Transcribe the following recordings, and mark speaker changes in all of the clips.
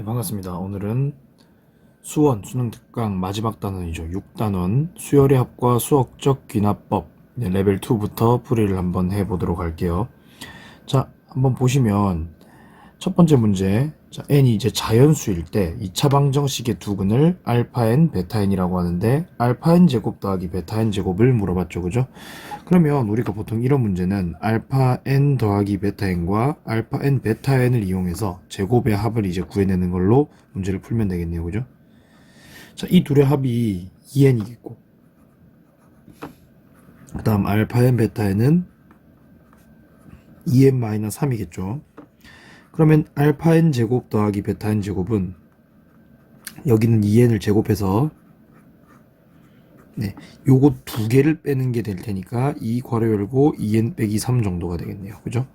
Speaker 1: 반갑습니다. 오늘은 수원 수능 특강 마지막 단원이죠. 6단원 수열의 합과 수학적 귀납법 레벨 2부터 풀이를 한번 해보도록 할게요. 자, 한번 보시면 첫 번째 문제, 자, n이 이제 자연수일 때 2차 방정식의 두근을 알파 n, 베타 n이라고 하는데 알파 n 제곱 더하기 베타 n 제곱을 물어봤죠. 그죠? 그러면 우리가 보통 이런 문제는 알파 n 더하기 베타 n과 알파 n 베타 n을 이용해서 제곱의 합을 이제 구해내는 걸로 문제를 풀면 되겠네요. 그죠? 자, 이 둘의 합이 2n이겠고 그 다음 알파 n 베타 n은 2n-3이겠죠. 그러면 알파 n 제곱 더하기 베타 n 제곱은 여기는 2n을 제곱해서 요거 두 개를 빼는 게 될 테니까 2 괄호 열고 2n 빼기 3 정도가 되겠네요. 그죠?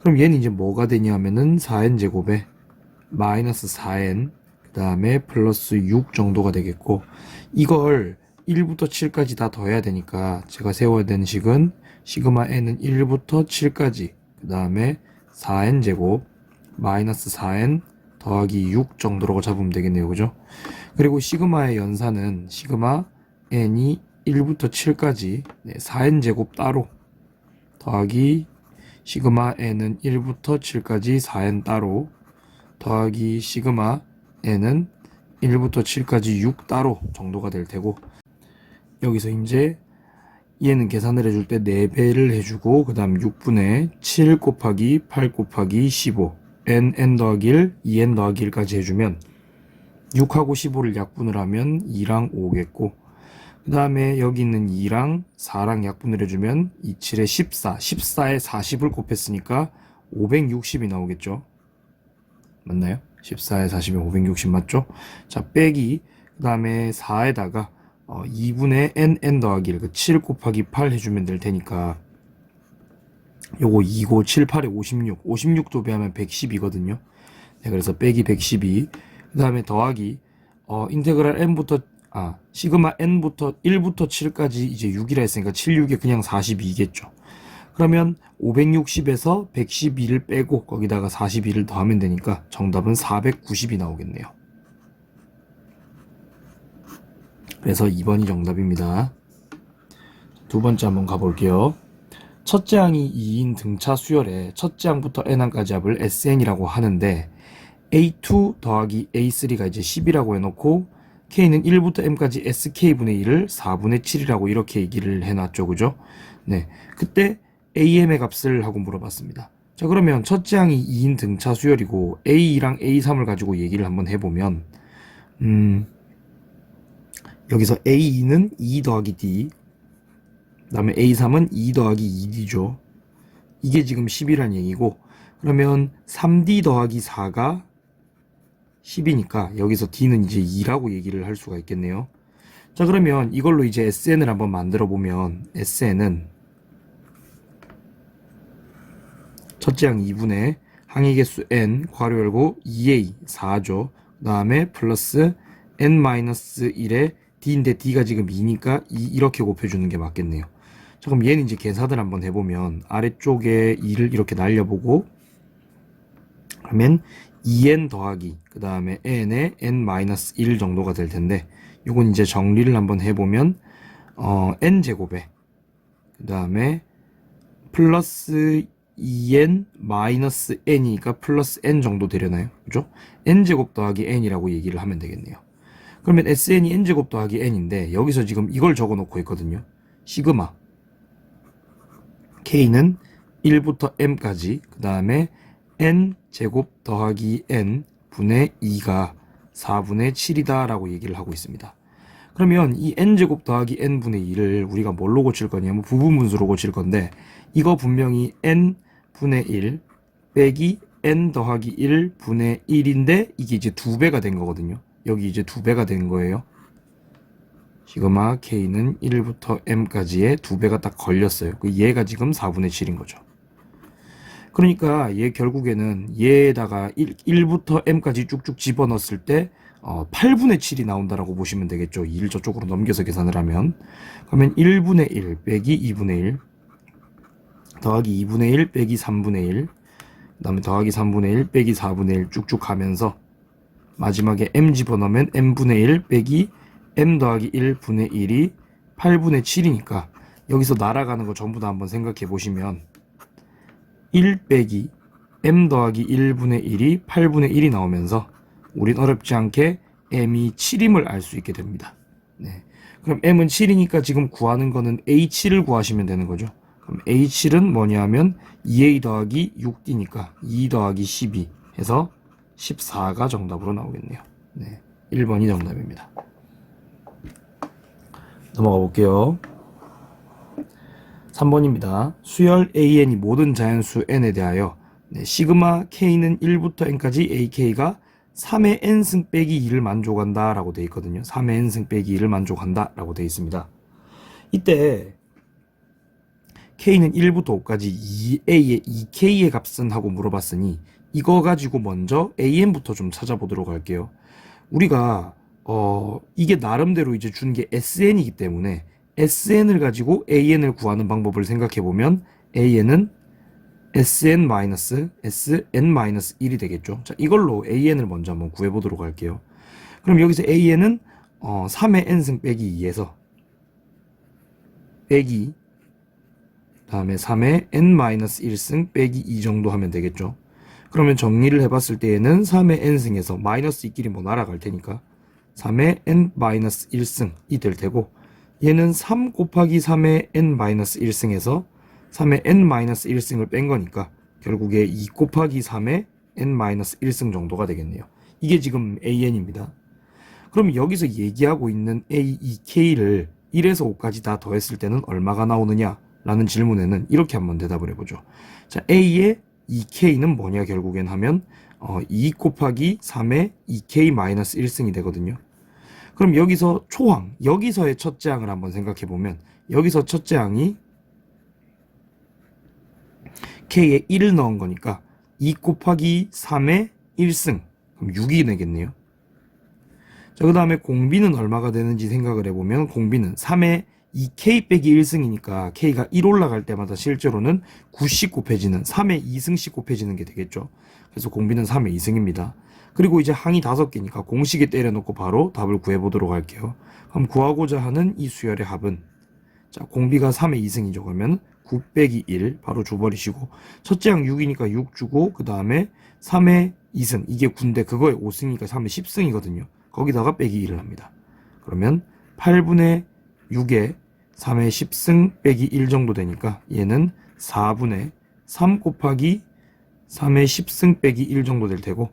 Speaker 1: 그럼 얘는 이제 뭐가 되냐 하면은 4n 제곱에 마이너스 4n 그 다음에 플러스 6 정도가 되겠고, 이걸 1부터 7까지 다 더해야 되니까 제가 세워야 되는 식은 시그마 n은 1부터 7까지 그 다음에 4n 제곱 마이너스 4n 더하기 6 정도라고 잡으면 되겠네요. 그죠? 그리고 시그마의 연산은 시그마 n이 1부터 7까지 4n 제곱 따로 더하기 시그마 n은 1부터 7까지 4n 따로 더하기 시그마 n은 1부터 7까지 6 따로 정도가 될 테고, 여기서 이제 얘는 계산을 해줄 때 4배를 해주고 그 다음 6분의 7 곱하기 8 곱하기 15 n 더하기 1, 2n 더하기 1까지 해주면 6하고 15를 약분을 하면 2랑 5겠고, 그 다음에 여기 있는 2랑 4랑 약분을 해주면 2, 7에 14, 14에 40을 곱했으니까 560이 나오겠죠. 맞나요? 14에 40에 560 맞죠? 자, 빼기 그 다음에 4에다가 2분의 n 더하기 1, 7 곱하기 8 해주면 될 테니까 요거 2고 7, 8에 56, 56도 배하면 110이거든요. 네, 그래서 빼기 112, 그 다음에 더하기 인테그랄 n부터 시그마 n부터 1부터 7까지 이제 6이라 했으니까 7, 6에 그냥 42겠죠. 그러면 560에서 112를 빼고 거기다가 42를 더하면 되니까 정답은 490이 나오겠네요. 그래서 2번이 정답입니다. 두 번째 한번 가볼게요. 첫째 항이 2인 등차 수열에 첫째 항부터 n항까지 합을 SN이라고 하는데 A2 더하기 A3가 이제 10이라고 해놓고 K는 1부터 M까지 SK분의 1을 4분의 7이라고 이렇게 얘기를 해놨죠. 그죠? 네. 그때 AM의 값을 하고 물어봤습니다. 자, 그러면 첫째 항이 2인 등차 수열이고 A2랑 A3을 가지고 얘기를 한번 해보면 여기서 A2는 2 더하기 D, 그 다음에 A3은 2 더하기 2D죠. 이게 지금 10이란 얘기고, 그러면 3D 더하기 4가 10이니까 여기서 D는 이제 2라고 얘기를 할 수가 있겠네요. 자, 그러면 이걸로 이제 SN을 한번 만들어 보면 SN은 첫째 항 2분의 항의 개수 n 괄호 열고 2a 4죠. 그 다음에 플러스 n-1에 d인데 d가 지금 2니까 2 이렇게 곱해주는 게 맞겠네요. 자, 그럼 얘는 이제 계산을 한번 해보면 아래쪽에 2를 이렇게 날려보고 그러면 2n 더하기 그 다음에 n에 n-1 정도가 될 텐데, 이건 이제 정리를 한번 해보면 n 제곱에 그 다음에 플러스 2n 마이너스 n이니까 플러스 n 정도 되려나요? 그죠? n제곱 더하기 n이라고 얘기를 하면 되겠네요. 그러면 SN이 n제곱 더하기 n인데 여기서 지금 이걸 적어 놓고 있거든요. 시그마 K는 1부터 m까지 그 다음에 n제곱 더하기 n 분의 2가 4분의 7이다 라고 얘기를 하고 있습니다. 그러면 이 n제곱 더하기 n분의 2를 우리가 뭘로 고칠 거냐면 부분분수로 고칠 건데, 이거 분명히 n분의 1 빼기 n 더하기 1 분의 1인데 이게 이제 2배가 된 거거든요. 여기 이제 2배가 된 거예요. 시그마 K는 1부터 m까지의 2배가 딱 걸렸어요. 얘가 지금 4분의 7인 거죠. 그러니까 얘 결국에는 얘에다가 1부터 m까지 쭉쭉 집어넣었을 때 8분의 7이 나온다라고 보시면 되겠죠. 2를 저쪽으로 넘겨서 계산을 하면. 그러면 1분의 1 빼기 2분의 1 더하기 2분의 1 빼기 3분의 1 그 다음에 더하기 3분의 1 빼기 4분의 1 쭉쭉 가면서 마지막에 m 집어넣으면 m분의 1 빼기 m 더하기 1분의 1이 8분의 7이니까 여기서 날아가는 거 전부 다 한번 생각해 보시면 1 빼기 m 더하기 1분의 1이 8분의 1이 나오면서 우린 어렵지 않게 m이 7임을 알 수 있게 됩니다. 네. 그럼 m은 7이니까 지금 구하는 거는 a7을 구하시면 되는 거죠. 그럼 a7은 뭐냐 하면 2a 더하기 6d니까 2 더하기 12 해서 14가 정답으로 나오겠네요. 네. 1번이 정답입니다. 넘어가 볼게요. 3번입니다. 수열 AN이 모든 자연수 N에 대하여 시그마 K는 1부터 N까지 AK가 3의 N승 빼기 2를 만족한다 라고 되어 있거든요. 3의 N승 빼기 2를 만족한다 라고 되어 있습니다. 이때 K는 1부터 5까지 2A의 2K의 값은 하고 물어봤으니 이거 가지고 먼저 AN부터 좀 찾아보도록 할게요. 우리가 이게 나름대로 이제 준 게 SN이기 때문에 SN을 가지고 AN을 구하는 방법을 생각해보면 AN은 SN-SN-1이 되겠죠. 자, 이걸로 AN을 먼저 한번 구해보도록 할게요. 그럼 여기서 AN은 3의 N승 빼기 2에서 빼기 다음에 3의 N-1승 빼기 2 정도 하면 되겠죠. 그러면 정리를 해봤을 때에는 3의 N승에서 마이너스 2끼리 뭐 날아갈 테니까 3의 N-1승이 될 테고 얘는 3 곱하기 3의 N-1승에서 3의 N-1승을 뺀 거니까 결국에 2 곱하기 3의 N-1승 정도가 되겠네요. 이게 지금 AN입니다. 그럼 여기서 얘기하고 있는 A, E, K를 1에서 5까지 다 더했을 때는 얼마가 나오느냐 라는 질문에는 이렇게 한번 대답을 해보죠. 자, A의 2K는 뭐냐 결국엔 하면 2 곱하기 3의 2K-1승이 되거든요. 그럼 여기서 초항, 여기서의 첫째 항을 한번 생각해보면 여기서 첫째 항이 K에 1을 넣은 거니까 2 곱하기 3의 1승, 그럼 6이 되겠네요. 자, 그 다음에 공비는 얼마가 되는지 생각을 해보면 공비는 3의 2K 빼기 1승이니까 K가 1 올라갈 때마다 실제로는 9씩 곱해지는 3의 2승씩 곱해지는 게 되겠죠. 그래서 공비는 3의 2승입니다. 그리고 이제 항이 5개니까 공식에 때려놓고 바로 답을 구해보도록 할게요. 그럼 구하고자 하는 이 수열의 합은 자, 공비가 3의 2승이죠. 그러면 9 빼기 1 바로 줘버리시고 첫째 항 6이니까 6 주고 그 다음에 3의 2승 이게 9인데 그거에 5승이니까 3의 10승이거든요. 거기다가 빼기 1을 합니다. 그러면 8분의 6에 3의 10승 빼기 1 정도 되니까 얘는 4분의 3 곱하기 3의 10승 빼기 1 정도 될 테고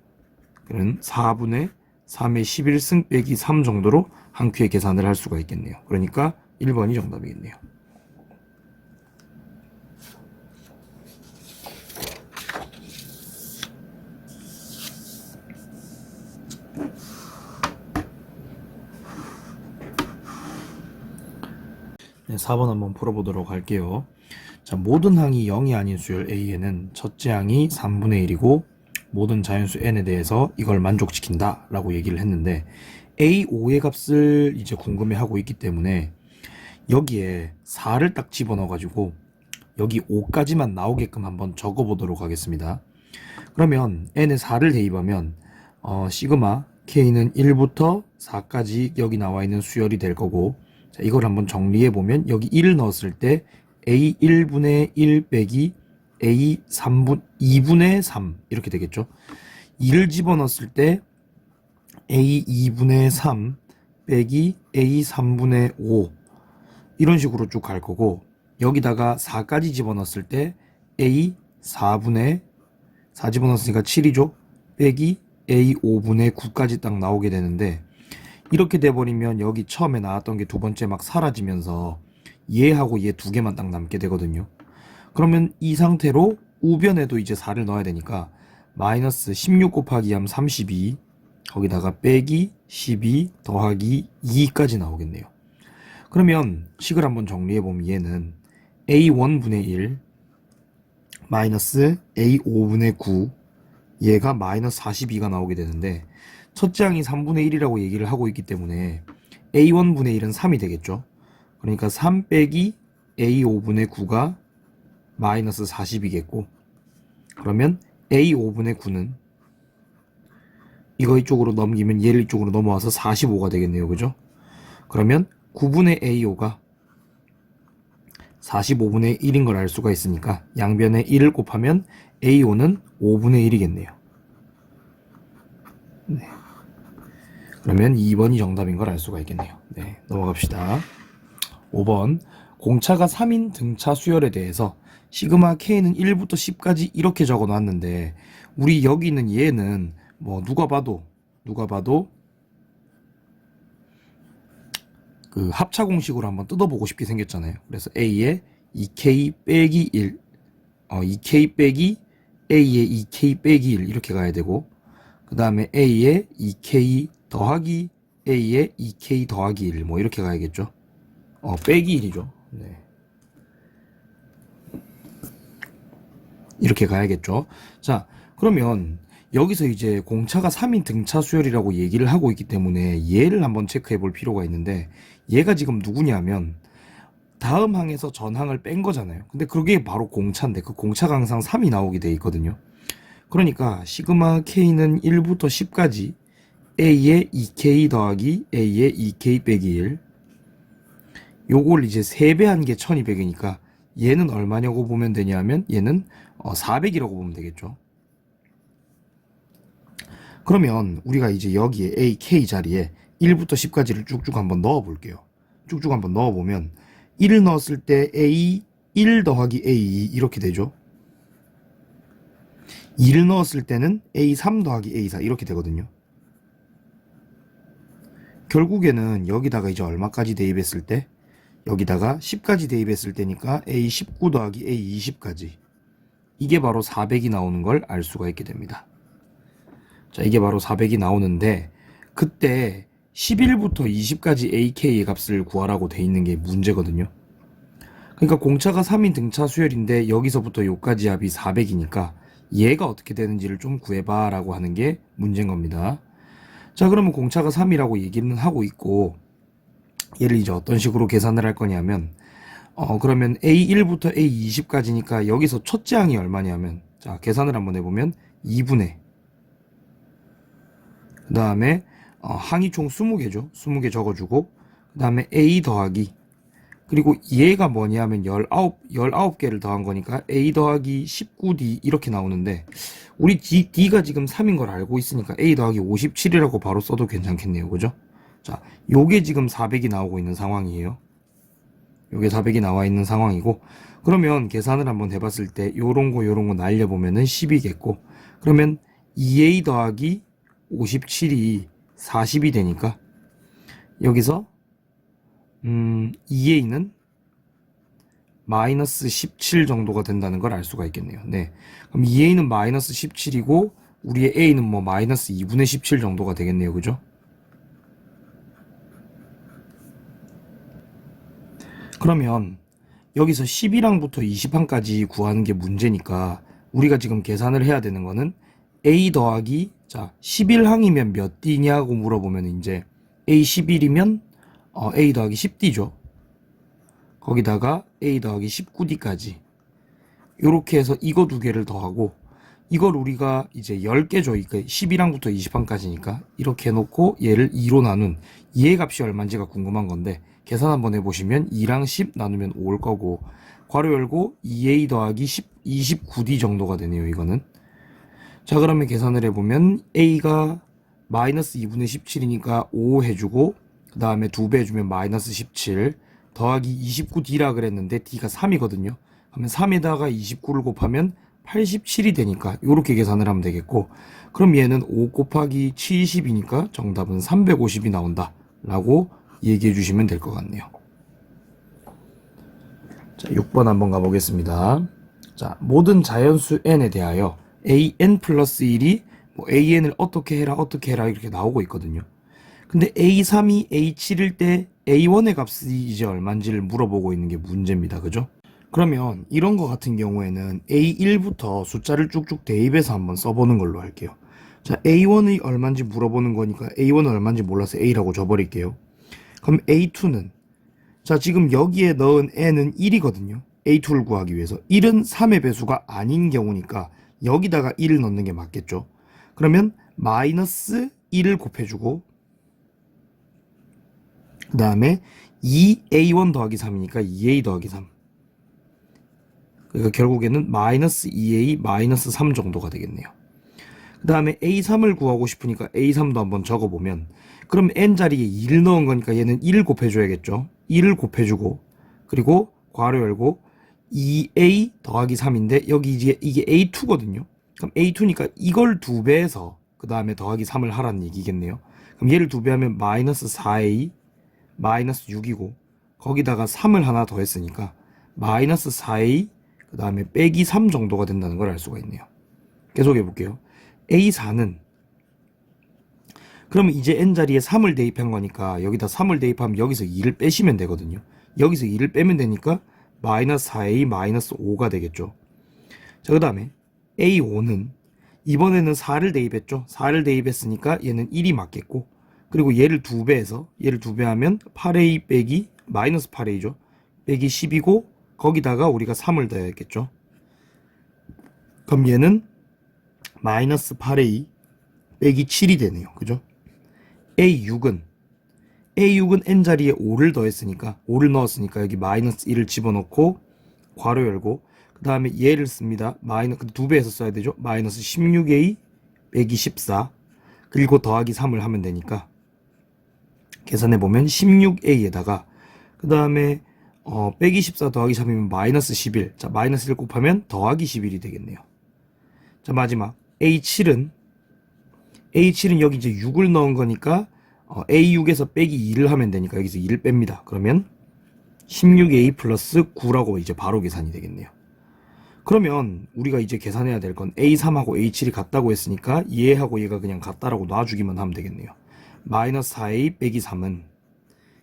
Speaker 1: 그는 4분의 3의 11승 빼기 3 정도로 한 큐의 계산을 할 수가 있겠네요. 그러니까 1번이 정답이겠네요. 네, 4번 한번 풀어보도록 할게요. 자, 모든 항이 0이 아닌 수열 A에는 첫째 항이 3분의 1이고 모든 자연수 N에 대해서 이걸 만족시킨다 라고 얘기를 했는데 A5의 값을 이제 궁금해하고 있기 때문에 여기에 4를 딱 집어넣어 가지고 여기 5까지만 나오게끔 한번 적어 보도록 하겠습니다. 그러면 N에 4를 대입하면 시그마 K는 1부터 4까지 여기 나와 있는 수열이 될 거고 자, 이걸 한번 정리해 보면 여기 1을 넣었을 때 A 1분의 1 빼기 A 2분의 3 이렇게 되겠죠. 2를 집어넣었을 때 A 2분의 3 빼기 A 3분의 5 이런 식으로 쭉 갈 거고 여기다가 4까지 집어넣었을 때 A 4분의 4 집어넣었으니까 7이죠. 빼기 A 5분의 9까지 딱 나오게 되는데 이렇게 돼버리면 여기 처음에 나왔던 게 두 번째 막 사라지면서 얘하고 얘 두 개만 딱 남게 되거든요. 그러면 이 상태로 우변에도 이제 4를 넣어야 되니까 마이너스 16 곱하기 하면 32 거기다가 빼기 12 더하기 2까지 나오겠네요. 그러면 식을 한번 정리해보면 얘는 A1분의 1 마이너스 A5분의 9 얘가 마이너스 42가 나오게 되는데 첫째 항이 3분의 1이라고 얘기를 하고 있기 때문에 A1분의 1은 3이 되겠죠. 그러니까 3 빼기 A5분의 9가 마이너스 40이겠고 그러면 A5분의 9는 이거 이쪽으로 넘기면 얘를 이쪽으로 넘어와서 45가 되겠네요. 그죠? 그러면 9분의 A5가 45분의 1인 걸 알 수가 있으니까 양변에 1을 곱하면 A5는 5분의 1이겠네요. 네. 그러면 2번이 정답인 걸 알 수가 있겠네요. 네, 넘어갑시다. 5번. 공차가 3인 등차 수열에 대해서 시그마 K는 1부터 10까지 이렇게 적어 놨는데 우리 여기 있는 얘는 뭐 누가 봐도 그 합차 공식으로 한번 뜯어보고 싶게 생겼잖아요. 그래서 A에 2K 빼기 1, 2K 빼기 A에 2K 빼기 1 이렇게 가야 되고, 그 다음에 A에 2K 더하기 A에 2K 더하기 1 뭐 이렇게 가야겠죠. 빼기 1이죠. 네. 이렇게 가야겠죠. 자, 그러면 여기서 이제 공차가 3인 등차 수열이라고 얘기를 하고 있기 때문에 얘를 한번 체크해 볼 필요가 있는데, 얘가 지금 누구냐면 다음 항에서 전항을 뺀 거잖아요. 근데 그게 바로 공차인데 그 공차가 항상 3이 나오게 돼 있거든요. 그러니까 시그마 K는 1부터 10까지 A에 2K 더하기 A에 2K 빼기 1, 요걸 이제 3배 한 게 1200이니까 얘는 얼마냐고 보면 되냐면 얘는 400이라고 보면 되겠죠. 그러면 우리가 이제 여기에 A, K 자리에 1부터 10까지를 쭉쭉 한번 넣어 볼게요. 쭉쭉 한번 넣어 보면 1을 넣었을 때 A 1 더하기 A 2 이렇게 되죠. 2를 넣었을 때는 A 3 더하기 A 4 이렇게 되거든요. 결국에는 여기다가 이제 얼마까지 대입했을 때, 여기다가 10까지 대입했을 때니까 A 19 더하기 A 20까지, 이게 바로 400이 나오는 걸 알 수가 있게 됩니다. 자, 이게 바로 400이 나오는데 그때 11부터 20까지 AK의 값을 구하라고 돼 있는 게 문제거든요. 그러니까 공차가 3인 등차 수열인데 여기서부터 요까지 합이 400이니까 얘가 어떻게 되는지를 좀 구해봐 라고 하는 게 문제인 겁니다. 자, 그러면 공차가 3이라고 얘기는 하고 있고, 얘를 이제 어떤 식으로 계산을 할 거냐면 그러면 A1부터 A20까지니까 여기서 첫째 항이 얼마냐면, 자, 계산을 한번 해보면 2분의, 그 다음에 항이 총 20개죠. 20개 적어주고, 그 다음에 A 더하기, 그리고 얘가 뭐냐면 19개를 더한 거니까 A 더하기 19D 이렇게 나오는데, 우리 D가 지금 3인 걸 알고 있으니까 A 더하기 57이라고 바로 써도 괜찮겠네요. 그죠? 자, 요게 지금 400이 나오고 있는 상황이에요. 요게 400이 나와 있는 상황이고, 그러면 계산을 한번 해봤을 때 요런 거 날려보면은 10이겠고, 그러면 2A 더하기 57이 40이 되니까 여기서 2A는 마이너스 17 정도가 된다는 걸 알 수가 있겠네요. 네. 그럼 2A는 마이너스 17이고 우리의 A는 뭐 마이너스 2분의 17 정도가 되겠네요. 그죠? 그러면 여기서 11항부터 20항까지 구하는 게 문제니까 우리가 지금 계산을 해야 되는 거는 A 더하기, 자, 11항이면 몇 D냐고 물어보면 이제 A 11이면 A 더하기 10D죠. 거기다가 A 더하기 19D까지 요렇게 해서 이거 두 개를 더하고, 이걸 우리가 이제 10개 줘. 그러니까 11항부터 20항까지니까 이렇게 해놓고 얘를 2로 나눈 얘의 값이 얼마인지가 궁금한 건데, 계산 한번 해보시면 2랑 10 나누면 5일 거고, 괄호 열고 2A 더하기 29D 정도가 되네요. 이거는. 자, 그러면 계산을 해보면 A가 마이너스 2분의 17이니까 5 해주고, 그 다음에 2배 해주면 마이너스 17 더하기 29D라 그랬는데 D가 3이거든요. 그러면 3에다가 29를 곱하면 87이 되니까 요렇게 계산을 하면 되겠고, 그럼 얘는 5 곱하기 70이니까 정답은 350이 나온다 라고 얘기해 주시면 될 것 같네요. 자, 6번 한번 가보겠습니다. 자, 모든 자연수 n에 대하여 an 플러스 1이 뭐 an을 어떻게 해라 이렇게 나오고 있거든요. 근데 a3이 a7일 때 a1의 값이 이제 얼마인지를 물어보고 있는 게 문제입니다. 그죠? 그러면 이런 거 같은 경우에는 A1부터 숫자를 쭉쭉 대입해서 한번 써보는 걸로 할게요. 자, A1이 얼마인지 물어보는 거니까 A1은 얼마인지 몰라서 A라고 줘버릴게요. 그럼 A2는, 자, 지금 여기에 넣은 N은 1이거든요. A2를 구하기 위해서. 1은 3의 배수가 아닌 경우니까 여기다가 1을 넣는 게 맞겠죠. 그러면 마이너스 1을 곱해주고 그 다음에 2a1 더하기 3이니까 2a 더하기 3. 그러니까 결국에는 마이너스 2a 마이너스 3 정도가 되겠네요. 그 다음에 a3을 구하고 싶으니까 a3도 한번 적어보면, 그럼 n 자리에 2를 넣은 거니까 얘는 1을 곱해줘야겠죠. 1을 곱해주고, 그리고 괄호 열고 2a 더하기 3인데 여기 이제 이게 a2거든요. 그럼 a2니까 이걸 2배해서 그 다음에 더하기 3을 하라는 얘기겠네요. 그럼 얘를 2배하면 마이너스 4a 마이너스 6이고, 거기다가 3을 하나 더 했으니까 마이너스 4a 그 다음에 빼기 3 정도가 된다는 걸 알 수가 있네요. 계속 해볼게요. A4는 그러면 이제 n자리에 3을 대입한 거니까 여기다 3을 대입하면 여기서 2를 빼시면 되거든요. 여기서 2를 빼면 되니까 마이너스 4a 마이너스 5가 되겠죠. 자, 그 다음에 A5는 이번에는 4를 대입했죠. 4를 대입했으니까 얘는 1이 맞겠고, 그리고 얘를 2배해서 얘를 2배하면 8a 빼기 마이너스 8a죠. 빼기 10이고 거기다가 우리가 3을 더해야겠죠. 그럼 얘는 마이너스 8a 빼기 7이 되네요. 그죠? A6은 n자리에 5를 더했으니까 5를 넣었으니까 여기 마이너스 1을 집어넣고 괄호 열고 그 다음에 얘를 씁니다. 마이너스 2배에서 써야 되죠. 마이너스 16a 빼기 14 그리고 더하기 3을 하면 되니까 계산해보면 16a에다가 그 다음에 빼기 14 더하기 3이면 마이너스 11. 자, 마이너스 1 곱하면 더하기 11이 되겠네요. 자, 마지막 A7은 여기 이제 6을 넣은 거니까 A6에서 빼기 2를 하면 되니까 여기서 2를 뺍니다. 그러면 16A 플러스 9라고 이제 바로 계산이 되겠네요. 그러면 우리가 이제 계산해야 될 건 A3하고 A7이 같다고 했으니까 얘하고 얘가 그냥 같다라고 놔주기만 하면 되겠네요. 마이너스 4A 빼기 3은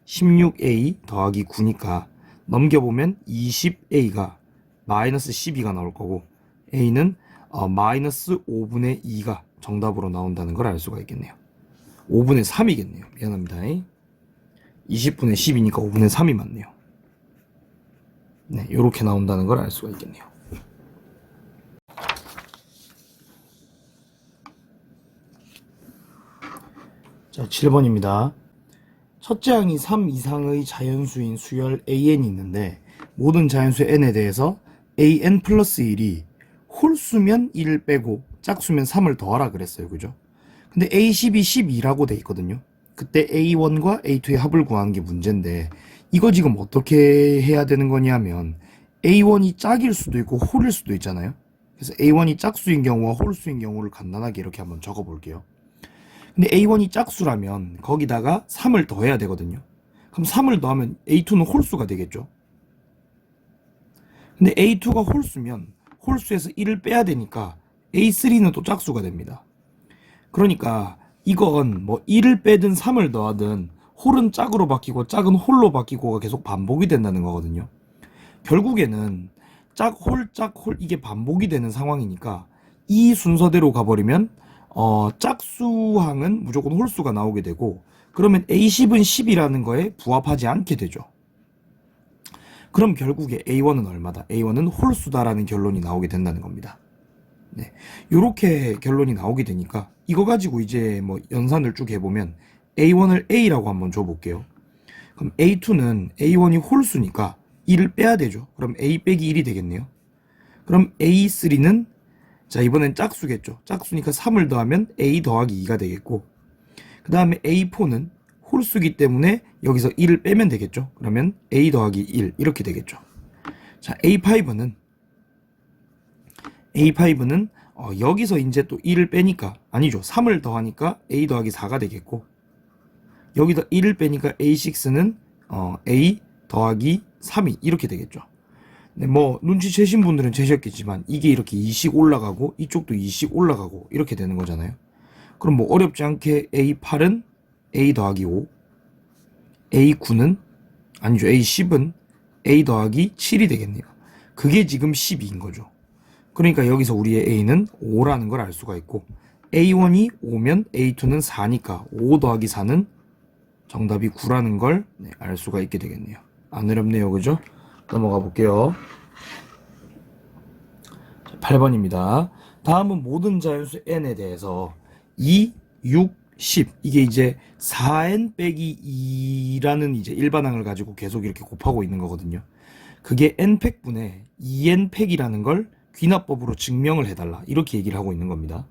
Speaker 1: 16A 더하기 9니까 넘겨보면 20A가 마이너스 12가 나올 거고 A는 마이너스 5분의 2가 정답으로 나온다는 걸 알 수가 있겠네요. 5분의 3이겠네요. 미안합니다. 20분의 10이니까 5분의 3이 맞네요. 네, 요렇게 나온다는 걸 알 수가 있겠네요. 자, 7번입니다. 첫째 항이 3 이상의 자연수인 수열 AN이 있는데 모든 자연수 N에 대해서 AN 플러스 1이 홀수면 1을 빼고 짝수면 3을 더하라 그랬어요. 그죠? 근데 A10이 12라고 돼 있거든요. 그때 A1과 A2의 합을 구하는 게 문제인데 이거 지금 어떻게 해야 되는 거냐면 A1이 짝일 수도 있고 홀일 수도 있잖아요. 그래서 A1이 짝수인 경우와 홀수인 경우를 간단하게 이렇게 한번 적어 볼게요. 근데 A1이 짝수라면 거기다가 3을 더해야 되거든요. 그럼 3을 더하면 A2는 홀수가 되겠죠. 근데 A2가 홀수면 홀수에서 1을 빼야 되니까 A3는 또 짝수가 됩니다. 그러니까 이건 뭐 1을 빼든 3을 더하든 홀은 짝으로 바뀌고 짝은 홀로 바뀌고가 계속 반복이 된다는 거거든요. 결국에는 짝, 홀, 이게 반복이 되는 상황이니까 이 순서대로 가버리면 짝수항은 무조건 홀수가 나오게 되고 그러면 A10은 10이라는 거에 부합하지 않게 되죠. 그럼 결국에 A1은 얼마다? A1은 홀수다라는 결론이 나오게 된다는 겁니다. 네, 요렇게 결론이 나오게 되니까 이거 가지고 이제 뭐 연산을 쭉 해보면 A1을 A라고 한번 줘볼게요. 그럼 A2는 A1이 홀수니까 1을 빼야 되죠. 그럼 A 빼기 1이 되겠네요. 그럼 A3는 자, 이번엔 짝수겠죠. 짝수니까 3을 더하면 A 더하기 2가 되겠고 그 다음에 A4는 홀수기 때문에 여기서 1을 빼면 되겠죠. 그러면 A 더하기 1 이렇게 되겠죠. 자, A5는 여기서 이제 또 1을 빼니까 아니죠. 3을 더하니까 A 더하기 4가 되겠고 여기다 1을 빼니까 A6는 A 더하기 3이 이렇게 되겠죠. 네, 뭐 눈치채신 분들은 채셨겠지만 이게 이렇게 2씩 올라가고 이쪽도 2씩 올라가고 이렇게 되는 거잖아요. 그럼 뭐 어렵지 않게 A8은 A 더하기 5 A9는 아니죠. A10은 A 더하기 7이 되겠네요. 그게 지금 12인 거죠. 그러니까 여기서 우리의 A는 5라는 걸 알 수가 있고 A1이 5면 A2는 4니까 5 더하기 4는 정답이 9라는 걸 알 수가 있게 되겠네요. 안 어렵네요. 그죠? 넘어가 볼게요. 8번입니다. 다음은 모든 자연수 n에 대해서 2, 6, 10 이게 이제 4n 빼기 2라는 이제 일반항을 가지고 계속 이렇게 곱하고 있는 거거든요. 그게 n팩분의 2n팩이라는 걸 귀납법으로 증명을 해달라 이렇게 얘기를 하고 있는 겁니다.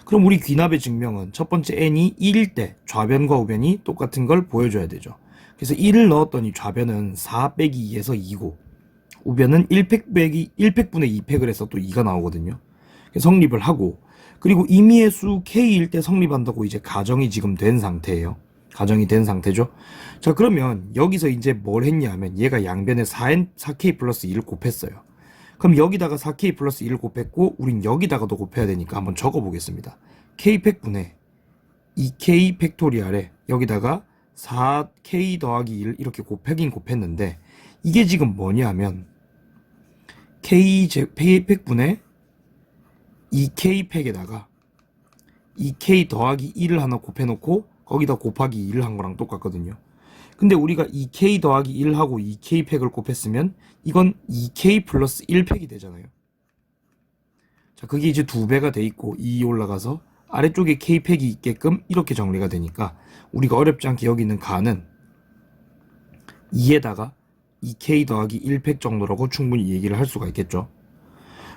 Speaker 1: 그럼 우리 귀납의 증명은 첫 번째 n이 1일 때 좌변과 우변이 똑같은 걸 보여줘야 되죠. 그래서 1을 넣었더니 좌변은 4 빼기 2에서 2고 우변은 1팩 빼기 1팩분의 2팩을 해서 또 2가 나오거든요. 성립을 하고 그리고 임의의 수 k일 때 성립한다고 이제 가정이 지금 된 상태예요. 가정이 된 상태죠. 자, 그러면 여기서 이제 뭘 했냐 하면 얘가 양변에 4k 플러스 1을 곱했어요. 그럼 여기다가 4k 플러스 1을 곱했고 우린 여기다가도 곱해야 되니까 한번 적어 보겠습니다. k팩분의 2k 팩토리얼에 여기다가 4k 더하기 1 이렇게 곱하긴 곱했는데 이게 지금 뭐냐 하면 k팩분의 2k 팩에다가 2k 더하기 1을 하나 곱해놓고 거기다 곱하기 2를 한 거랑 똑같거든요. 근데 우리가 2k 더하기 1하고 2k 팩을 곱했으면 이건 2k 플러스 1팩이 되잖아요. 자, 그게 이제 2배가 돼 있고 2 올라가서 아래쪽에 k 팩이 있게끔 이렇게 정리가 되니까 우리가 어렵지 않게 여기 있는 가는 2에다가 2k 더하기 1팩 정도라고 충분히 얘기를 할 수가 있겠죠.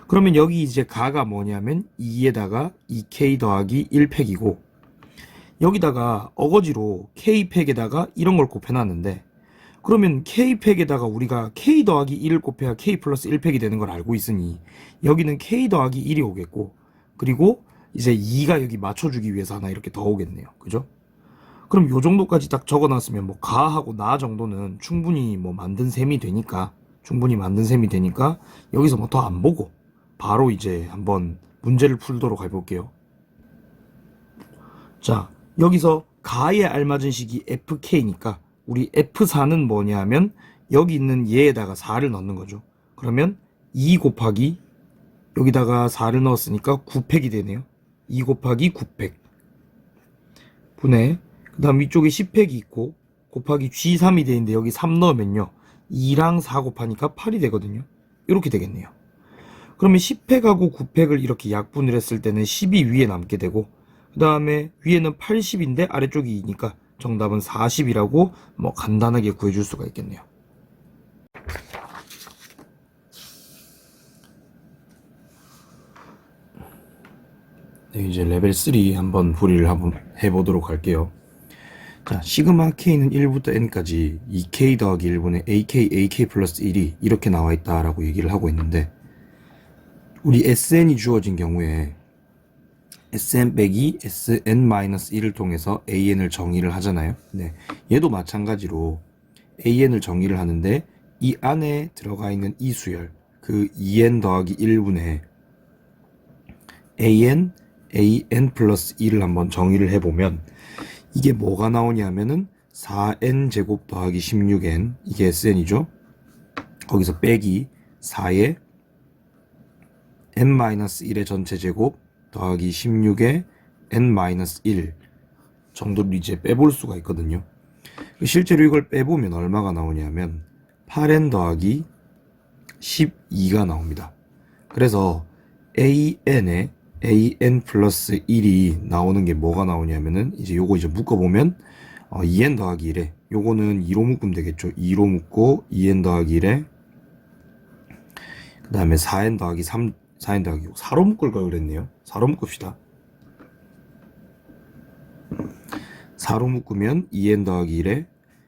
Speaker 1: 그러면 여기 이제 가가 뭐냐면 2에다가 2k 더하기 1팩이고 여기다가 어거지로 k팩에다가 이런 걸 곱해놨는데 그러면 k팩에다가 우리가 k 더하기 1을 곱해야 k 플러스 1팩이 되는 걸 알고 있으니 여기는 k 더하기 1이 오겠고 그리고 이제 2가 여기 맞춰주기 위해서 하나 이렇게 더 오겠네요. 그죠? 그럼 요 정도까지 딱 적어놨으면 뭐 가하고 나 정도는 충분히 뭐 만든 셈이 되니까 여기서 뭐 더 안 보고 바로 이제 한번 문제를 풀도록 해볼게요. 자, 여기서 가에 알맞은 식이 fk니까 우리 f4는 뭐냐 하면 여기 있는 얘에다가 4를 넣는 거죠. 그러면 2 곱하기 여기다가 4를 넣었으니까 9팩이 되네요. 2 곱하기 9팩 분의 그 다음 위쪽에 10팩이 있고 곱하기 G3이 되는데 여기 3 넣으면요 2랑 4 곱하니까 8이 되거든요. 이렇게 되겠네요. 그러면 10팩하고 9팩을 이렇게 약분을 했을 때는 10이 위에 남게 되고 그 다음에 위에는 80인데 아래쪽이 2니까 정답은 40이라고 뭐 간단하게 구해줄 수가 있겠네요. 네, 이제 레벨 3 한번 풀이를 한번 해보도록 할게요. 자, 시그마 k는 1부터 n까지 2k 더하기 1분의 ak 플러스 1이 이렇게 나와 있다라고 얘기를 하고 있는데 우리 sn이 주어진 경우에 sn 빼기 sn-1을 통해서 an을 정의를 하잖아요. 네, 얘도 마찬가지로 an을 정의를 하는데 이 안에 들어가 있는 이 수열 그 2n 더하기 1분의 an 플러스 1을 한번 정의를 해보면 이게 뭐가 나오냐면은 4n 제곱 더하기 16n 이게 sn이죠. 거기서 빼기 4의 n-1의 전체 제곱 더하기 16의 n-1 정도를 이제 빼볼 수가 있거든요. 실제로 이걸 빼보면 얼마가 나오냐면 8n 더하기 12가 나옵니다. 그래서 an에 an 플러스 1이 나오는 게 뭐가 나오냐면은 이제 요거 이제 묶어보면 2n 더하기 1에 요거는 2로 묶으면 되겠죠. 2로 묶고 2n 더하기 1에 그 다음에 4n 더하기 3 4n 더하기 6 4로 묶을 걸 그랬네요. 4로 묶읍시다. 4로 묶으면 2n 더하기 1에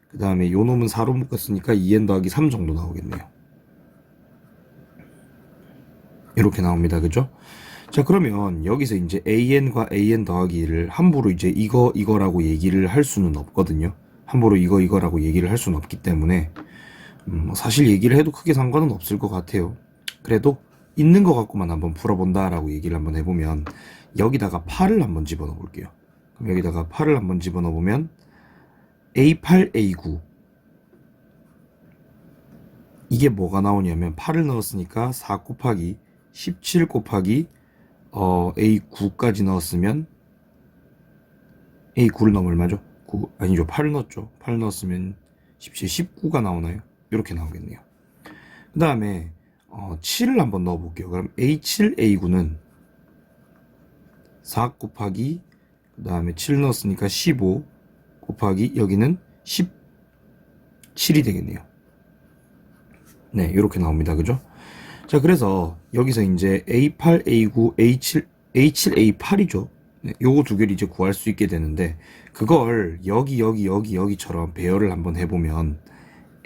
Speaker 1: 그 다음에 요 놈은 4로 묶었으니까 2n 더하기 3 정도 나오겠네요. 이렇게 나옵니다. 그죠? 자, 그러면 여기서 이제 an과 an 더하기 1을 함부로 이제 이거라고 얘기를 할 수는 없거든요. 함부로 이거라고 얘기를 할 수는 없기 때문에 사실 얘기를 해도 크게 상관은 없을 것 같아요. 그래도 있는 것 같고만 한번 풀어본다라고 얘기를 한번 해보면 여기다가 8을 한번 집어넣어 볼게요. 그럼 여기다가 8을 한번 집어넣어 보면 A8, A9 이게 뭐가 나오냐면 8을 넣었으니까 4 곱하기 17 곱하기 A9까지 넣었으면 A9를 넣으면 얼마죠? 9 아니죠. 8을 넣었죠. 8 넣었으면 17, 19가 나오나요? 이렇게 나오겠네요. 그 다음에 7을 한번 넣어볼게요. 그럼 A7, A9는 4 곱하기 그 다음에 7 넣었으니까 15 곱하기 여기는 17이 되겠네요. 네, 이렇게 나옵니다. 그죠? 자, 그래서 여기서 이제 A8, A9, A7, A7, A8이죠. 네, 요거 두 개를 이제 구할 수 있게 되는데, 그걸 여기처럼 배열을 한번 해보면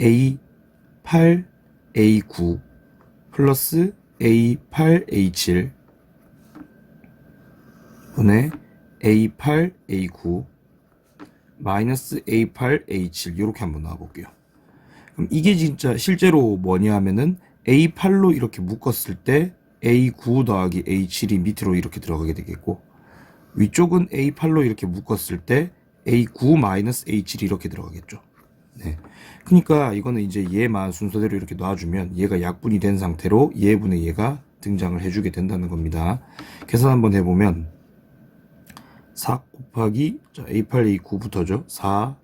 Speaker 1: A8, A9 플러스 A8, A7 분의 A8, A9 마이너스 A8, A7 이렇게 한번 나와볼게요. 그럼 이게 진짜 실제로 뭐냐 하면은 A8로 이렇게 묶었을 때 A9 더하기 A7이 밑으로 이렇게 들어가게 되겠고, 위쪽은 A8로 이렇게 묶었을 때 A9 마이너스 A7이 이렇게 들어가겠죠. 네. 그러니까 이거는 이제 얘만 순서대로 이렇게 놔주면 얘가 약분이 된 상태로 얘분의 얘가 등장을 해주게 된다는 겁니다. 계산 한번 해보면 4 곱하기 A8, A9부터죠. 4,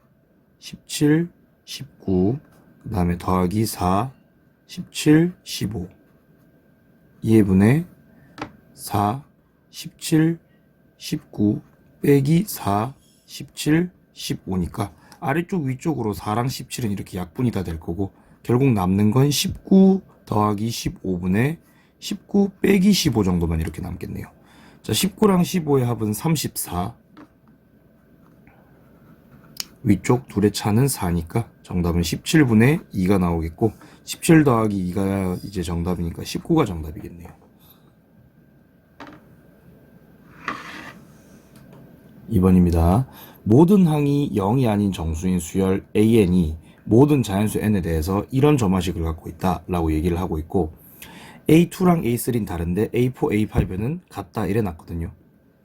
Speaker 1: 17, 19 그 다음에 더하기 4, 17, 15 2분의 4, 17, 19 빼기 4, 17, 15니까 아래쪽 위쪽으로 4랑 17은 이렇게 약분이 다 될 거고, 결국 남는 건 19 더하기 15분의 19 빼기 15 정도만 이렇게 남겠네요. 자, 19랑 15의 합은 34. 위쪽 둘의 차는 4니까 정답은 17분의 2가 나오겠고, 17 더하기 2가 이제 정답이니까 19가 정답이겠네요. 2번입니다. 모든 항이 0이 아닌 정수인 수열 AN이 모든 자연수 N에 대해서 이런 점화식을 갖고 있다 라고 얘기를 하고 있고, A2랑 A3는 다른데 A4, A5는 같다 이래 놨거든요.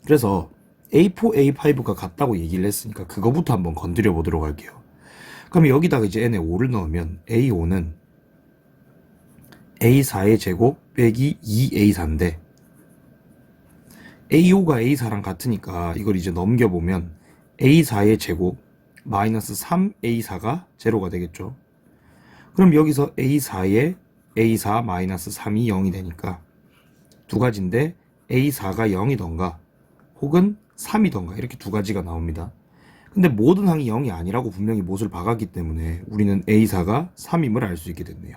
Speaker 1: 그래서 A4, A5가 같다고 얘기를 했으니까 그거부터 한번 건드려 보도록 할게요. 그럼 여기다가 이제 N에 5를 넣으면 A5는 A4의 제곱 빼기 2A4인데, A5가 A4랑 같으니까 이걸 이제 넘겨보면 A4의 제곱 마이너스 3A4가 제로가 되겠죠. 그럼 여기서 A4의 A4 마이너스 3이 0이 되니까 두 가지인데 A4가 0이던가 혹은 3이던가 이렇게 두 가지가 나옵니다. 근데 모든 항이 0이 아니라고 분명히 못을 박았기 때문에 우리는 A4가 3임을 알 수 있게 됐네요.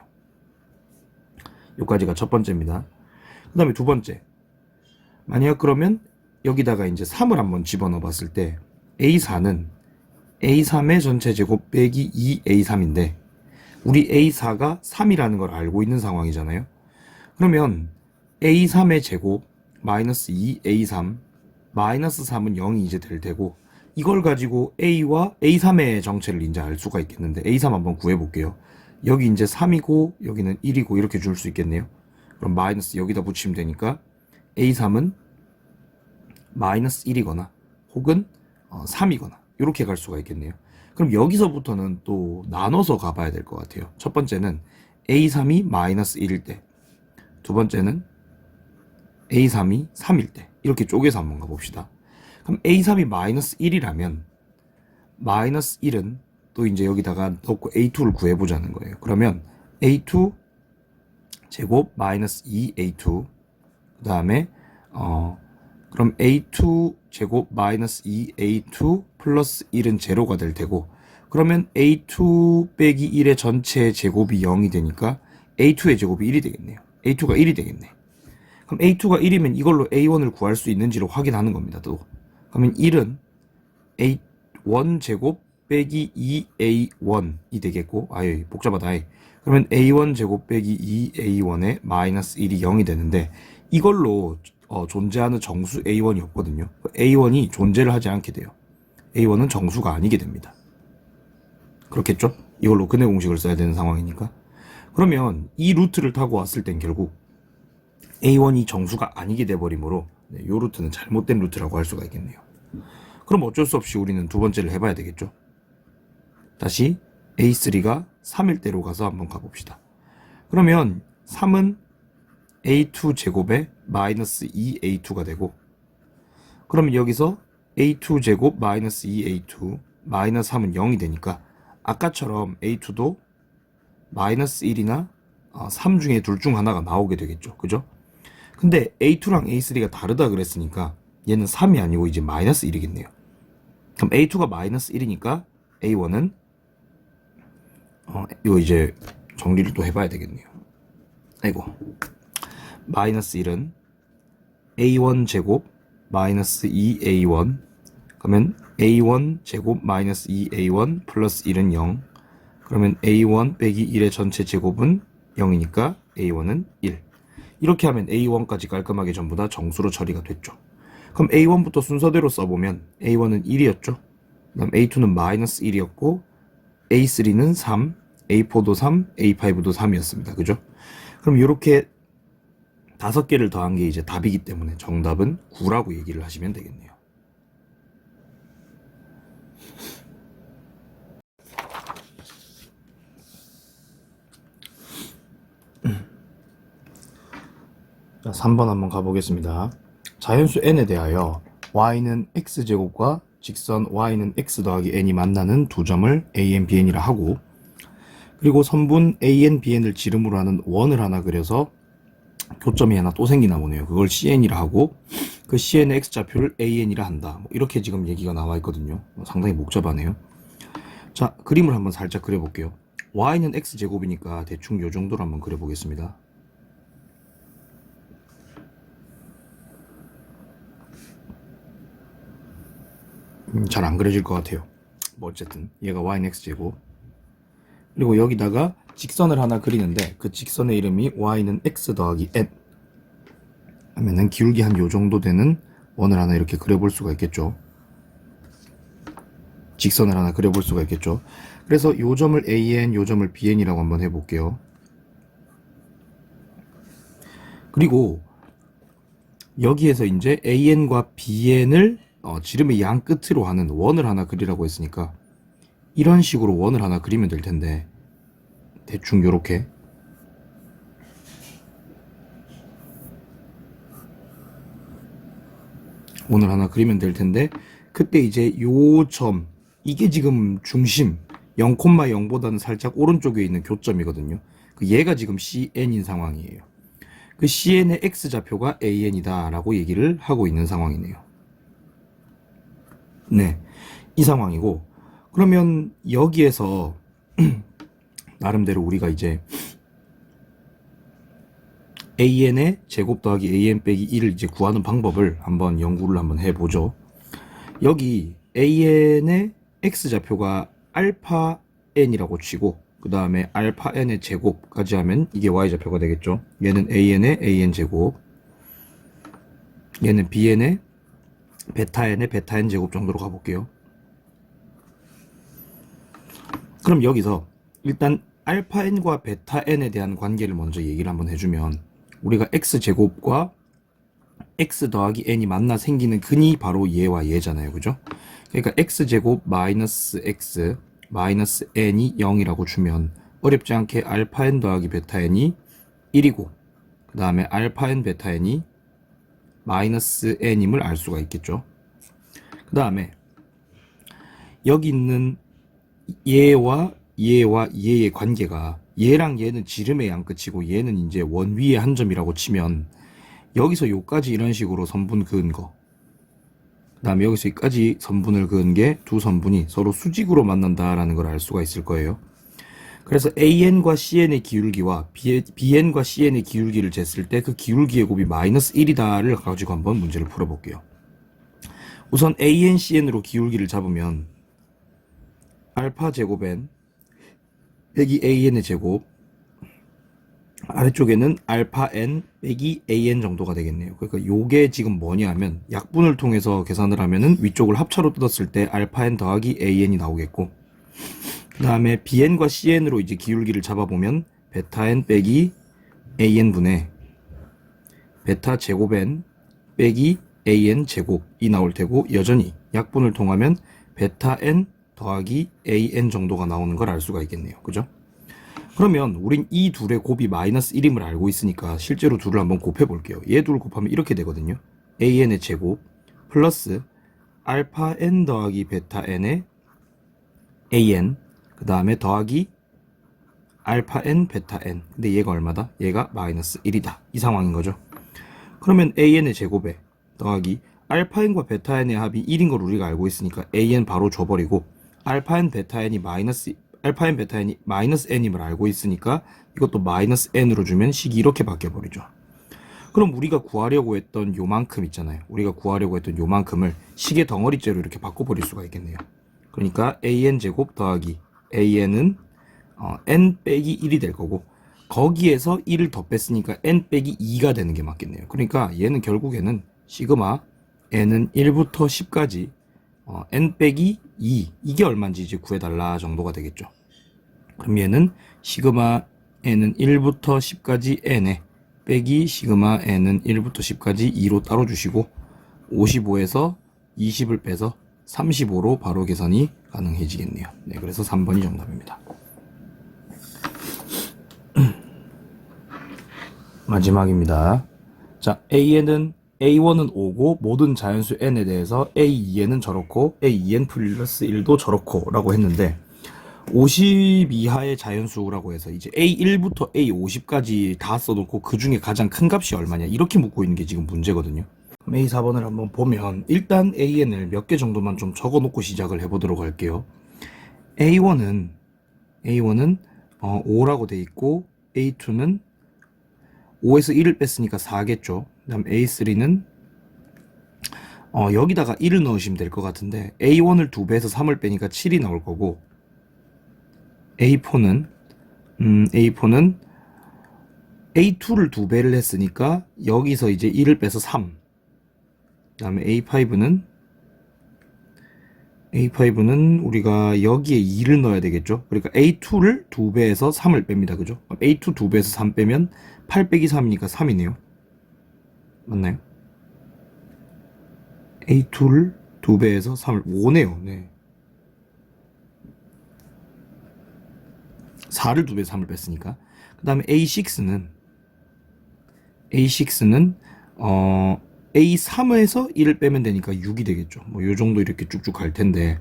Speaker 1: 여기까지가 첫 번째입니다. 그 다음에 두 번째, 만약 그러면 여기다가 이제 3을 한번 집어넣어 봤을 때 A4는 A3의 전체 제곱 빼기 2A3인데 우리 A4가 3이라는 걸 알고 있는 상황이잖아요. 그러면 A3의 제곱 마이너스 2A3 마이너스 3은 0이 이제 될 테고, 이걸 가지고 A와 A3의 정체를 이제 알 수가 있겠는데 A3 한번 구해볼게요. 여기 이제 3이고 여기는 1이고 이렇게 줄 수 있겠네요. 그럼 마이너스 여기다 붙이면 되니까 A3은 마이너스 1이거나 혹은 3이거나 이렇게 갈 수가 있겠네요. 그럼 여기서부터는 또 나눠서 가봐야 될 것 같아요. 첫 번째는 A3이 마이너스 1일 때, 두 번째는 A3이 3일 때, 이렇게 쪼개서 한번 가봅시다. 그럼 A3이 마이너스 1이라면 마이너스 1은 또 이제 여기다가 넣고 A2를 구해보자는 거예요. 그러면 A2 제곱 마이너스 2A2 그 다음에 그럼 A2 제곱 마이너스 2A2 플러스 1은 제로가 될 테고, 그러면 A2 빼기 1의 전체 제곱이 0이 되니까 A2의 제곱이 1이 되겠네요. A2가 1이 되겠네. 그럼 A2가 1이면 이걸로 A1을 구할 수 있는지를 확인하는 겁니다. 또 그러면 1은 A1 제곱 빼기 2A1이 되겠고, 아유 복잡하다. 그러면 A1 제곱 빼기 2A1에 마이너스 1이 0이 되는데, 이걸로 존재하는 정수 A1이 없거든요. A1이 존재를 하지 않게 돼요. A1은 정수가 아니게 됩니다. 그렇겠죠? 이걸로 근해 공식을 써야 되는 상황이니까. 그러면 이 루트를 타고 왔을 땐 결국 A1이 정수가 아니게 돼버리므로 이 루트는 잘못된 루트라고 할 수가 있겠네요. 그럼 어쩔 수 없이 우리는 두 번째를 해봐야 되겠죠? 다시 A3가 3일 대로 가서 한번 가봅시다. 그러면 3은 A2 제곱에 마이너스 2A2가 되고, 그러면 여기서 A2 제곱 마이너스 2A2 마이너스 3은 0이 되니까 아까처럼 A2도 마이너스 1이나 3 중에 둘 중 하나가 나오게 되겠죠. 그죠? 근데 A2랑 A3가 다르다 그랬으니까 얘는 3이 아니고 이제 마이너스 1이겠네요. 그럼 A2가 마이너스 1이니까 A1은 이거 이제 정리를 또 해봐야 되겠네요. 아이고, 마이너스 1은 A1 제곱 마이너스 2A1, 그러면 A1 제곱 마이너스 2A1 플러스 1은 0. 그러면 A1 빼기 1의 전체 제곱은 0이니까 A1은 1. 이렇게 하면 A1까지 깔끔하게 전부 다 정수로 처리가 됐죠. 그럼 A1부터 순서대로 써보면 A1은 1이었죠. 그다음 A2는 마이너스 1이었고, A3는 3, A4도 3, A5도 3이었습니다. 그죠? 그럼 이렇게 5개를 더한 게 이제 답이기 때문에 정답은 9라고 얘기를 하시면 되겠네요. 자, 3번 한번 가보겠습니다. 자연수 n에 대하여 y는 x제곱과 직선 y는 x 더하기 n이 만나는 두 점을 an, bn이라 하고, 그리고 선분 an, bn을 지름으로 하는 원을 하나 그려서 교점이 하나 또 생기나 보네요. 그걸 cn이라 하고, 그 cn의 x좌표를 an이라 한다. 뭐 이렇게 지금 얘기가 나와 있거든요. 상당히 복잡하네요. 자, 그림을 한번 살짝 그려볼게요. y는 x제곱이니까 대충 요 정도로 한번 그려보겠습니다. 잘 안 그려질 것 같아요. 뭐 어쨌든 얘가 y는 x제곱, 그리고 여기다가 직선을 하나 그리는데 그 직선의 이름이 y는 x 더하기 n 하면은 기울기 한 요 정도 되는 원을 하나 이렇게 그려볼 수가 있겠죠. 직선을 하나 그려볼 수가 있겠죠. 그래서 요 점을 an, 요 점을 bn이라고 한번 해볼게요. 그리고 여기에서 이제 an과 bn을 지름의 양 끝으로 하는 원을 하나 그리라고 했으니까 이런 식으로 원을 하나 그리면 될 텐데, 대충 요렇게 원을 하나 그리면 될 텐데, 그때 이제 요 점, 이게 지금 중심 0,0보다는 살짝 오른쪽에 있는 교점이거든요. 그 얘가 지금 CN인 상황이에요. 그 CN의 X좌표가 AN이다 라고 얘기를 하고 있는 상황이네요. 네, 이 상황이고, 그러면 여기에서 나름대로 우리가 이제 AN의 제곱 더하기 AN 빼기 1을 이제 구하는 방법을 한번 연구를 한번 해보죠. 여기 AN의 X좌표가 알파 N이라고 치고, 그 다음에 알파 N의 제곱까지 하면 이게 Y좌표가 되겠죠. 얘는 AN의 AN 제곱, 얘는 BN의 베타 N의 베타 N 제곱 정도로 가볼게요. 그럼 여기서 일단 알파 N과 베타 N에 대한 관계를 먼저 얘기를 한번 해주면, 우리가 X제곱과 X 더하기 N이 만나 생기는 근이 바로 얘와 얘잖아요. 그죠? 그러니까 X제곱 마이너스 X 마이너스 N이 0이라고 주면 어렵지 않게 알파 N 더하기 베타 N이 1이고, 그 다음에 알파 N 베타 N이 마이너스 N임을 알 수가 있겠죠. 그 다음에 여기 있는 얘와 얘의 관계가, 얘랑 얘는 지름의 양 끝이고 얘는 이제 원 위의 한 점이라고 치면, 여기서 요까지 이런 식으로 선분 그은 거, 그 다음에 여기서 여기까지 선분을 그은 게 두 선분이 서로 수직으로 만난다라는 걸 알 수가 있을 거예요. 그래서 AN과 CN의 기울기와 BN과 CN의 기울기를 쟀을 때 그 기울기의 곱이 마이너스 1이다를 가지고 한번 문제를 풀어볼게요. 우선 AN, CN으로 기울기를 잡으면 알파 제곱 N 빼기 AN의 제곱, 아래쪽에는 알파 N 빼기 AN 정도가 되겠네요. 그러니까 요게 지금 뭐냐 하면, 약분을 통해서 계산을 하면은 위쪽을 합차로 뜯었을 때 알파 N 더하기 AN이 나오겠고, 그 다음에 BN과 CN으로 이제 기울기를 잡아보면 베타 N 빼기 AN 분의 베타 제곱 N 빼기 AN 제곱이 나올 테고, 여전히 약분을 통하면 베타 N 더하기 AN 정도가 나오는 걸 알 수가 있겠네요. 그죠? 그러면 우린 이 둘의 곱이 마이너스 1임을 알고 있으니까 실제로 둘을 한번 곱해 볼게요. 얘 둘을 곱하면 이렇게 되거든요. AN의 제곱 플러스 알파 N 더하기 베타 N의 AN, 그 다음에 더하기 알파 N 베타 N. 근데 얘가 얼마다? 얘가 마이너스 1이다. 이 상황인 거죠. 그러면 AN의 제곱에 더하기 알파 n과 베타 n의 합이 1인 걸 우리가 알고 있으니까 an 바로 줘버리고 알파 n 베타 n이 알파 n 베타 n이 마이너스 n임을 알고 있으니까 이것도 마이너스 n으로 주면 식이 이렇게 바뀌어버리죠. 그럼 우리가 구하려고 했던 요만큼 있잖아요. 우리가 구하려고 했던 요만큼을 식의 덩어리째로 이렇게 바꿔버릴 수가 있겠네요. 그러니까 an 제곱 더하기 an은 n 빼기 1이 될 거고 거기에서 1을 더 뺐으니까 n 빼기 2가 되는 게 맞겠네요. 그러니까 얘는 결국에는 시그마 n은 1부터 10까지 n 빼기 2 이게 얼마인지 이제 구해달라 정도가 되겠죠. 그럼 얘는 시그마 n은 1부터 10까지 n에 빼기 시그마 n은 1부터 10까지 2로 따로 주시고 55에서 20을 빼서 35로 바로 계산이 가능해지겠네요. 네, 그래서 3번이 정답입니다. 마지막입니다. 자, AN은 A1은 5고 모든 자연수 N에 대해서 A2N은 저렇고 A2N 플러스 1도 저렇고 라고 했는데 50 이하의 자연수라고 해서 이제 A1부터 A50까지 다 써놓고 그 중에 가장 큰 값이 얼마냐 이렇게 묻고 있는 게 지금 문제거든요. 그럼 A4번을 한번 보면 일단 AN을 몇 개 정도만 좀 적어 놓고 시작을 해보도록 할게요. A1은 5라고 돼 있고 A2는 5에서 1을 뺐으니까 4겠죠. 그 다음 A3는 여기다가 1을 넣으시면 될 것 같은데 A1을 2배에서 3을 빼니까 7이 나올 거고 A4는 A2를 2배를 했으니까 여기서 이제 1을 빼서 3. 그 다음에 A5는 우리가 여기에 2를 넣어야 되겠죠. 그러니까 A2를 2배에서 3을 뺍니다. 그죠? A2 2배에서 3 빼면 8 빼기 3이니까 3이네요. 맞나요? A2를 2배에서 3을 5네요. 네. 4를 2배에서 3을 뺐으니까. 그 다음에 A6는 A3에서 1을 빼면 되니까 6이 되겠죠. 뭐 요 정도 이렇게 쭉쭉 갈 텐데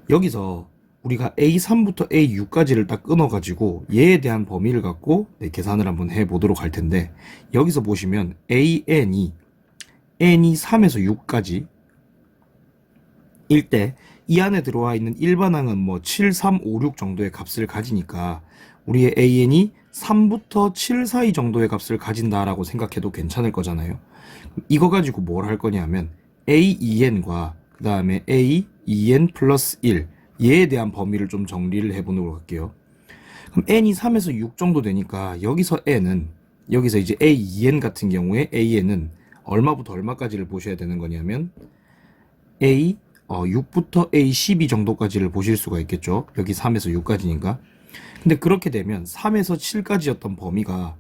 Speaker 1: 여기서 우리가 A3부터 A6까지를 딱 끊어가지고 얘에 대한 범위를 갖고 계산을 한번 해보도록 할 텐데 여기서 보시면 N이 3에서 6까지 일 때 이 안에 들어와 있는 일반항은 뭐 7, 3, 5, 6 정도의 값을 가지니까 우리의 AN이 3부터 7 사이 정도의 값을 가진다라고 생각해도 괜찮을 거잖아요. 이거 가지고 뭘 할 거냐면 A2N과 그 다음에 A2N 플러스 1 얘에 대한 범위를 좀 정리를 해보도록 할게요. 그럼 N이 3에서 6 정도 되니까 여기서 이제 A2N 같은 경우에 AN은 얼마부터 얼마까지를 보셔야 되는 거냐면 6부터 A12 정도까지를 보실 수가 있겠죠. 여기 3에서 6까지니까. 근데 그렇게 되면 3에서 7까지였던 범위가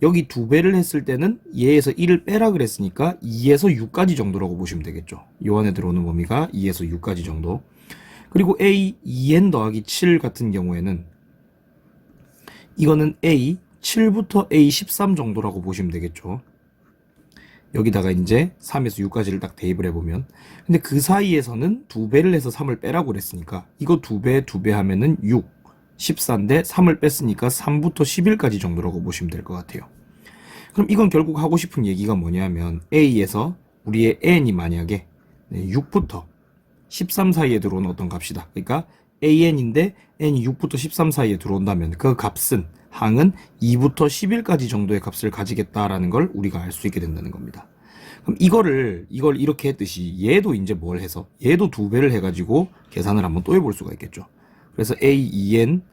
Speaker 1: 여기 2배를 했을 때는 얘에서 1을 빼라 그랬으니까 2에서 6까지 정도라고 보시면 되겠죠. 요 안에 들어오는 범위가 2에서 6까지 정도. 그리고 A2N 더하기 7 같은 경우에는 이거는 A7부터 A13 정도라고 보시면 되겠죠. 여기다가 이제 3에서 6까지를 딱 대입을 해보면 근데 그 사이에서는 2배를 해서 3을 빼라고 그랬으니까 이거 2배 하면은 6 14인데 3을 뺐으니까 3부터 11까지 정도라고 보시면 될 것 같아요. 그럼 이건 결국 하고 싶은 얘기가 뭐냐면 A에서 우리의 N이 만약에 6부터 13 사이에 들어오는 어떤 값이다. 그러니까 AN인데 N이 6부터 13 사이에 들어온다면 그 값은 항은 2부터 11까지 정도의 값을 가지겠다라는 걸 우리가 알 수 있게 된다는 겁니다. 그럼 이걸 이렇게 했듯이 얘도 이제 뭘 해서 얘도 2배를 해가지고 계산을 한번 또 해볼 수가 있겠죠. 그래서 A2N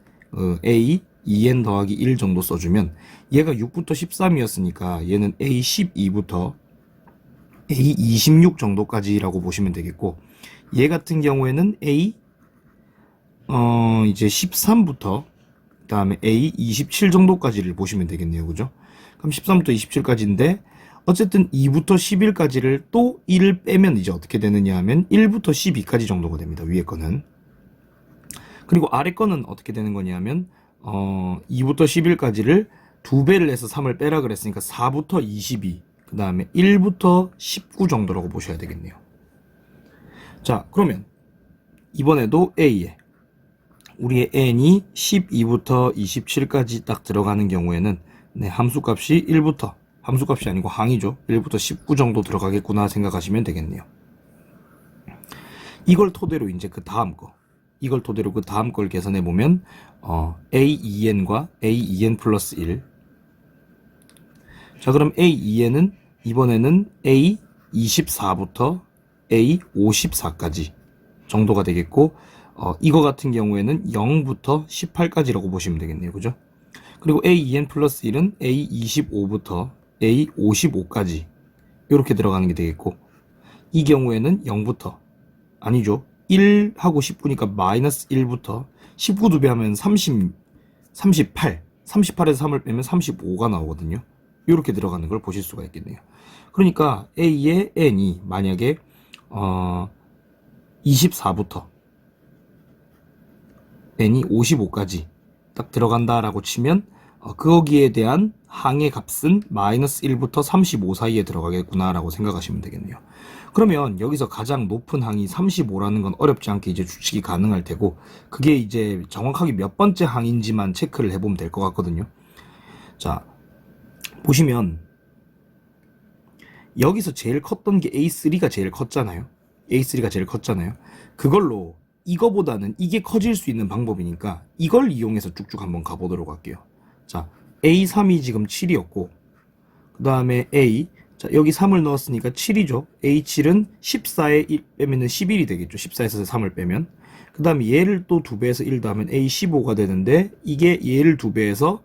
Speaker 1: 더하기 1 정도 써주면 얘가 6부터 13이었으니까 얘는 A12부터 A26 정도까지라고 보시면 되겠고 얘 같은 경우에는 이제 13부터 그 다음에 A27 정도까지를 보시면 되겠네요. 그죠? 그럼 13부터 27까지인데 어쨌든 2부터 11까지를 또 1을 빼면 이제 어떻게 되느냐 하면 1부터 12까지 정도가 됩니다. 위에 거는. 그리고 아래 거는 어떻게 되는 거냐면 2부터 11까지를 2배를 해서 3을 빼라 그랬으니까 4부터 22, 그 다음에 1부터 19 정도라고 보셔야 되겠네요. 자, 그러면 이번에도 A에 우리의 n이 12부터 27까지 딱 들어가는 경우에는 함수값이 1부터 함수값이 아니고 항이죠. 1부터 19 정도 들어가겠구나 생각하시면 되겠네요. 이걸 토대로 이제 그 다음 걸 계산해 보면 A2n과 A2n 플러스 1. 자, 그럼 A2n은 이번에는 A24부터 A54까지 정도가 되겠고, 이거 같은 경우에는 0부터 18까지라고 보시면 되겠네요. 그죠? 그리고 A2n 플러스 1은 A25부터 A55까지 이렇게 들어가는 게 되겠고, 이 경우에는 0부터, 아니죠, 1하고 19니까 마이너스 1부터 19 두 배 하면 38에서 3을 빼면 35가 나오거든요. 이렇게 들어가는 걸 보실 수가 있겠네요. 그러니까 A의 n이 만약에 24부터 n이 55까지 딱 들어간다라고 치면 거기에 대한 항의 값은 마이너스 1부터 35 사이에 들어가겠구나 라고 생각하시면 되겠네요. 그러면 여기서 가장 높은 항이 35라는 건 어렵지 않게 이제 추측이 가능할 테고, 그게 이제 정확하게 몇 번째 항인지만 체크를 해보면 될 것 같거든요. 자, 보시면 여기서 제일 컸던 게 A3가 제일 컸잖아요. A3가 제일 컸잖아요. 그걸로 이거보다는 이게 커질 수 있는 방법이니까 이걸 이용해서 쭉쭉 한번 가보도록 할게요. 자, A3이 지금 7이었고, 그 다음에 A, 자, 여기 3을 넣었으니까 7이죠. A7은 14에 1 빼면 11이 되겠죠. 14에서 3을 빼면. 그 다음에 얘를 또 2배에서 1 더하면 A15가 되는데, 이게 얘를 2배에서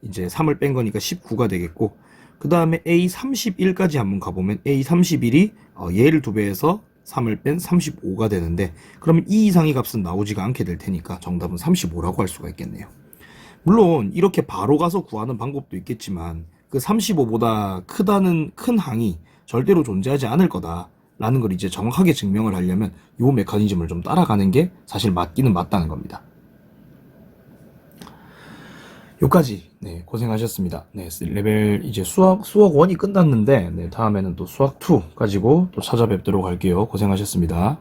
Speaker 1: 이제 3을 뺀 거니까 19가 되겠고, 그 다음에 A31까지 한번 가보면 A31이 얘를 2배에서 3을 뺀 35가 되는데, 그러면 이 이상의 값은 나오지가 않게 될 테니까 정답은 35라고 할 수가 있겠네요. 물론 이렇게 바로 가서 구하는 방법도 있겠지만, 그 35보다 큰 항이 절대로 존재하지 않을 거다라는 걸 이제 정확하게 증명을 하려면 이 메커니즘을 좀 따라가는 게 사실 맞기는 맞다는 겁니다. 여기까지 고생하셨습니다. 레벨 이제 수학 1이 끝났는데, 다음에는 또 수학 2 가지고 또 찾아뵙도록 할게요. 고생하셨습니다.